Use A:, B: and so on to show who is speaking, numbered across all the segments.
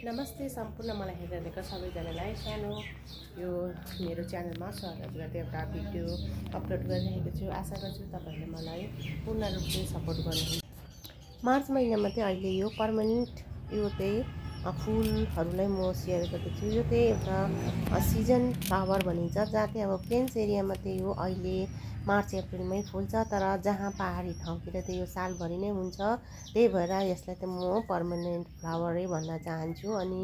A: नमस्ते सम्पूर्ण मलाई हेरिरहेको सबैजनालाई सानो यो मेरो च्यानलमा स्वागत गर्दै एउटा भिडियो अपलोड गरिरहेको छु। आशा गर्छु तपाईहरुले मलाई पूर्ण रूपले सपोर्ट गर्नुहुन्छ। मार्च महिनामा चाहिँ अहिले यो पर्मानेन्ट यो चाहिँ फुलहरुलाई म शेयर गर्दैछु। यो चाहिँ एउटा सिजन फ्लावर भनिन्छ, जहाँ चाहिँ अब प्लेन्स एरियामा चाहिँ यो अहिले मार्च अप्रिलमै फुल्छ, तर जहाँ पहाडी ठाउँतिर चाहिँ यो सालभरि नै हुन्छ। त्यही भएर यसलाई चाहिँ म पर्मानेन्ट फ्लावरै भन्न चाहन्छु। अनि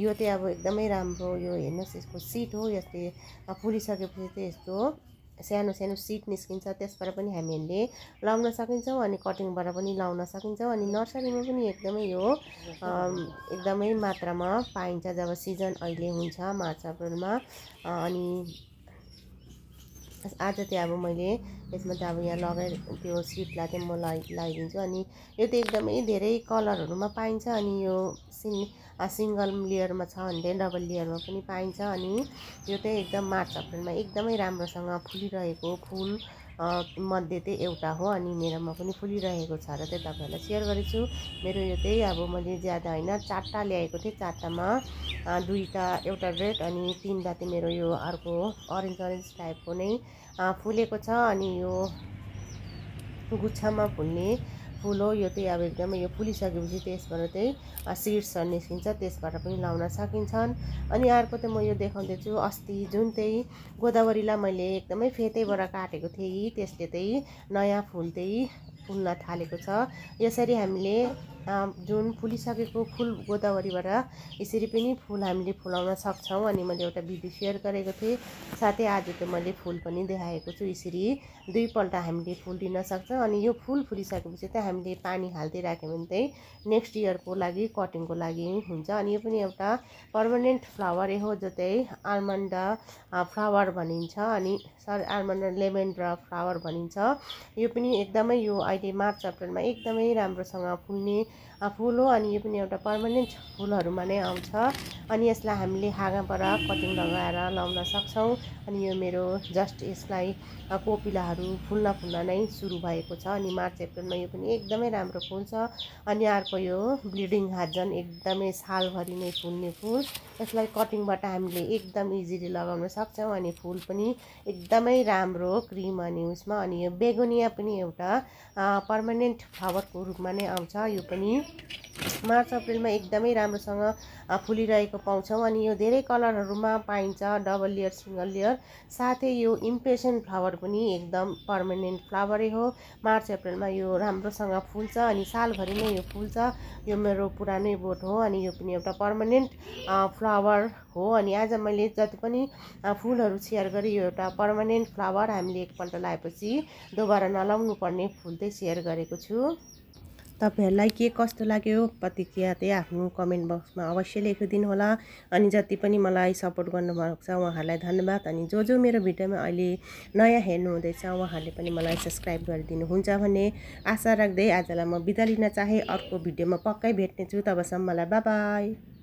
A: यो चाहिँ अब एकदमै राम्रो, यो हेर्नुहोस् यसको सिड हो। यसले फुलिसकेपछि चाहिँ यस्तो सानो सानो सिड निस्किन्छ, त्यसबाट पनि हामीले लाउन सकिन्छौँ अनि कटिङबाट पनि लाउन सकिन्छौँ। अनि नर्सरीमा पनि एकदमै यो एकदमै मात्रामा पाइन्छ जब सिजन अहिले हुन्छ मार्च अप्रिलमा। अनि आज चाहिँ अब मैले यसमा चाहिँ अब यहाँ लगाइ त्यो सिडलाई चाहिँ म लगाइदिन्छु। अनि यो चाहिँ एकदमै धेरै कलरहरूमा पाइन्छ। अनि यो सिङ्गल लेयरमा छ भने डबल लेयरमा पनि पाइन्छ। अनि यो चाहिँ एकदम मार्च अप्रिलमा एकदमै राम्रोसँग फुलिरहेको फुल मध्ये चाहिँ एउटा हो। अनि मेरोमा पनि फुलिरहेको छ र चाहिँ तपाईँहरूलाई सेयर गरेछु। मेरो यो चाहिँ अब मैले ज्यादा होइन 4टा ल्याएको थिएँ, 4टामा 2टा एउटा रेड अनि 3टा चाहिँ मेरो यो अर्को अरेन्ज टाइपको नै फुलेको छ। अनि यो गुच्छामा फुल्ने फुल हो। यो चाहिँ अब एकदमै यो फुलिसकेपछि त्यसबाट चाहिँ सिड्सहरू निस्किन्छ, त्यसबाट पनि लाउन सकिन्छन्। अनि अर्को चाहिँ म यो देखाउँदैछु, अस्ति जुन चाहिँ गोदावरीलाई मैले एकदमै फेदैबाट काटेको थिएँ, त्यसले चाहिँ नयाँ फुल चाहिँ फुल्न थालेको छ। यसरी हामीले जुन फुलिसकेको फुल गोदावरीबाट यसरी पनि फुल हामीले फुलाउन सक्छौँ। अनि मैले एउटा भिडियो सेयर गरेको थिएँ, साथै आज चाहिँ मैले फुल पनि देखाएको छु। यसरी 2 पल्ट हामीले फुल दिन सक्छौँ। अनि यो फुल फुलिसकेपछि चाहिँ हामीले पानी हाल्दै राख्यौँ भने चाहिँ नेक्स्ट इयरको लागि कटिङको लागि हुन्छ। अनि यो पनि एउटा पर्मानेन्ट फ्लावरै हो, जो चाहिँ आल्मन्ड फ्लावर भनिन्छ। अनि आल्मन्ड लेभेन्डर फ्लावर भनिन्छ। यो पनि एकदमै यो अहिले मार्च अप्रिलमा एकदमै राम्रोसँग फुल्ने फुल हो। अनि यो पनि एउटा पर्मानेन्ट फुलहरुमा नै आउँछ। अनि यसलाई हामीले हाँगाबाट कटिङ लगाएर लाउन सक्छौँ। अनि यो मेरो जस्ट यसलाई कोपिलाहरू फुल्न नै सुरु भएको छ। अनि मार्च अप्रिलमा यो पनि एकदमै राम्रो फुल्छ। अनि अर्को यो ब्लिडिङ हार्ट एकदमै सालभरि नै फुल्ने फुल, यसलाई कटिङबाट हामीले एकदम इजिली लगाउन सक्छौँ। अनि फुल पनि एकदमै राम्रो क्रिम अनि उसमा। अनि यो बेगोनिया पनि एउटा पर्मानेन्ट फ्लावरको रूपमा नै आउँछ। यो पनि मार्च अप्रिलमा एकदमै राम्रोसँग फुलिरहेको पाउँछौँ। अनि यो धेरै कलरहरूमा पाइन्छ, डबल लेयर सिङ्गल लेयर। साथै यो इम्प्रेसन फ्लावर पनि एकदम पर्मानेन्ट फ्लावरै हो। मार्च अप्रिलमा यो राम्रोसँग फुल्छ अनि सालभरि नै यो फुल्छ। यो मेरो पुरानै बोट हो। अनि यो पनि एउटा पर्मानेन्ट फ्लावर हो। अनि आज मैले जति पनि फुलहरू सेयर गरेँ, यो एउटा पर्मानेन्ट फ्लावर हामीले एकपल्ट लगाएपछि दोबारा नलाउनु पर्ने फुल चाहिँ सेयर गरेको छु। तपाईहरुलाई के कस्तो लाग्यो प्रतिक्रिया चाहिँ आफ्नो कमेन्ट बक्समा अवश्य लेखिदिनु होला। अनि जति पनि मलाई सपोर्ट गर्नुभएको छ उहाँहरूलाई धन्यवाद। अनि जो मेरो भिडियोमा अहिले नयाँ हेर्नु हुँदैछ उहाँहरूले पनि मलाई सब्स्क्राइब गरिदिनु हुन्छ भन्ने आशा राख्दै आजलाई म बिदा लिन चाहे। अर्को भिडियोमा पक्कै भेट्नेछु। तबसम्म मलाई बाइ बाइ।